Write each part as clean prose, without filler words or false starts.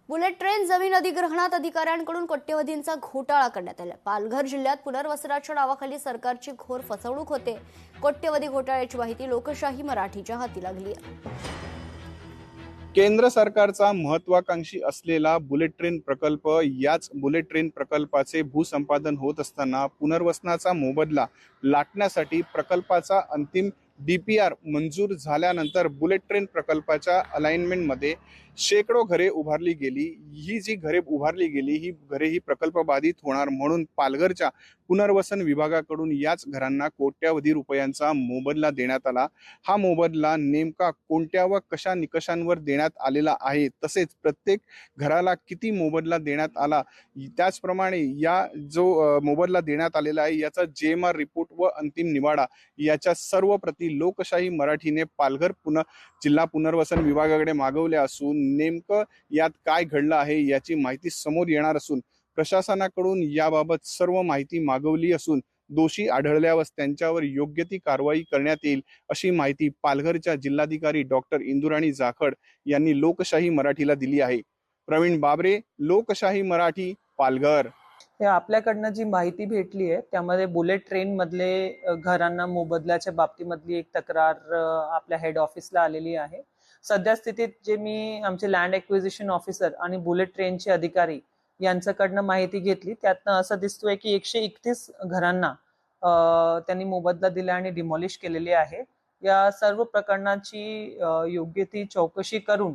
Bullet train जमीन अधिग्रहणात अधिकाऱ्यांकडून कोट्यवधींचा घोटाळा करण्यात आला। पालघर जिल्ह्यात पुनर्वसनाच्या नावाखाली सरकारची घोर फसवणूक होते। कोट्यवधी घोटाळ्याची माहिती लोकशाही मराठीच्या हाती लागली आहे। केंद्र सरकारचा महत्वाकांक्षी असलेला बुलेट ट्रेन प्रकल्प, याच बुलेट ट्रेन प्रकल्पाचे भूसंपादन होत असताना पुनर्वसनाचा मोबदला लाटण्यासाठी प्रकल्पाचा अंतिम DPR मंजूर झाल्यानंतर बुलेट ट्रेन प्रकल्पाच्या अलाइनमेंटमध्ये शेकडो घरे उभारली गेली। ही जी घरे उभारली गेली ही घरे ही प्रकल्प बाधित होणार म्हणून पालघरच्या पुनर्वसन विभागाकडून याच घरांना कोट्यावधी रुपयांचा मोबदला देण्यात आला। हा मोबदला नेमका कोणत्या व कशा निकषांवर देण्यात आलेला आहे, तसेच प्रत्येक घराला किती मोबदला देण्यात आला, त्याचप्रमाणे या जो मोबदला देण्यात आलेला आहे याचा JMR रिपोर्ट व अंतिम निवाडा याच्या सर्व प्रती लोकशाही मराठीने पालघर जिल्हा पुनर्वसन विभागाकडे मागवल्या असून नेमकं यात काय घडलं आहे याची माहिती समोर येणार असून प्रशासनाकडून याबाबत सर्व माहिती मागवली असून दोषी आढळल्यावर त्यांच्यावर योग्य ती कारवाई करण्यात येईल अशी माहिती पालघरच्या जिल्हाधिकारी डॉक्टर इंदुराणी जाखड यांनी लोकशाही मराठीला दिली आहे। प्रवीण बाबरे, लोकशाही मराठी, पालघर। आपल्याकडनं जी माहिती भेटली आहे त्यामध्ये बुलेट ट्रेन मधले घरांना मोबदल्याच्या बाबतीमधली एक तक्रार आपल्या हेड ऑफिसला आलेली आहे। सध्या स्थितीत जे मी आमचे लँड ॲक्विजिशन ऑफिसर आणि बुलेट ट्रेनचे अधिकारी यांच्याकडनं माहिती घेतली, त्यातनं असं दिसतोय की 131 घरांना त्यांनी मोबदला दिला आणि डिमॉलिश केलेले आहे। या सर्व प्रकरणाची योग्य ती चौकशी करून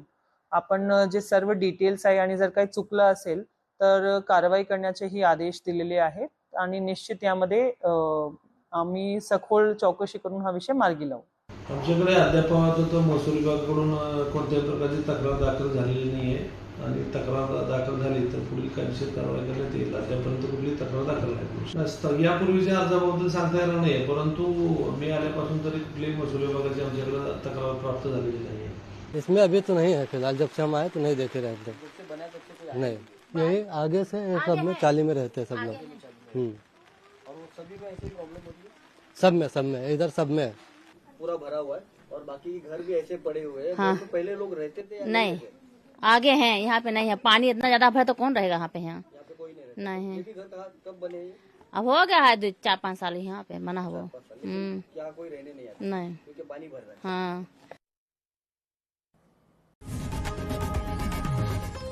आपण जे सर्व डिटेल्स आहे आणि जर काही चुकलं असेल तर कारवाई करण्याचेही आदेश दिलेले आहेत आणि निश्चित यामध्ये आम्ही सखोल चौकशी करून हा विषय मार्गी लावू। आमच्याकडे अद्याप महसूल विभागाकडून कोणत्याही प्रकारची तक्रार दाखल झालेली नाही आहे आणि तक्रार दाखल झाली तर पुढील कायदेशीर कारवाई करण्यात येईल। अद्यापर्यंत कुठली तक्रार दाखल नाही। यापूर्वीच्या अर्जाबद्दल सांगता येणार नाही, परंतु मी आल्यापासून तरी कुठल्याही महसूल विभागाची आमच्याकडे तक्रार प्राप्त झालेली नाही है। इसमें अभी तो नहीं है, फिलहाल जब से हम आए तो नहीं देखे रहते नहीं। यही आगे से सब में चाली में रहते सब लोग। और वो सभी में ऐसी प्रॉब्लम होती है? सब में इधर सब में पूरा भरा हुआ है और बाकी घर भी ऐसे पड़े हुए हैं। हाँ। तो पहले लोग रहते थे या नहीं, रहते? आगे हैं, यहाँ पे नहीं है। पानी इतना ज्यादा भरा तो कौन रहेगा यहाँ पे? यहाँ पे कोई नहीं रहता। नहीं है। ये भी घर कब बने ये? अब हो गया है 4-5 साल यहाँ पे बना हुआ। क्या कोई रहने नहीं आता नहीं, क्योंकि पानी भर रहा है। हाँ।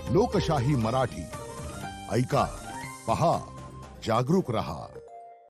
लोकशाही मराठी ऐका, पहा, जागरूक रहा।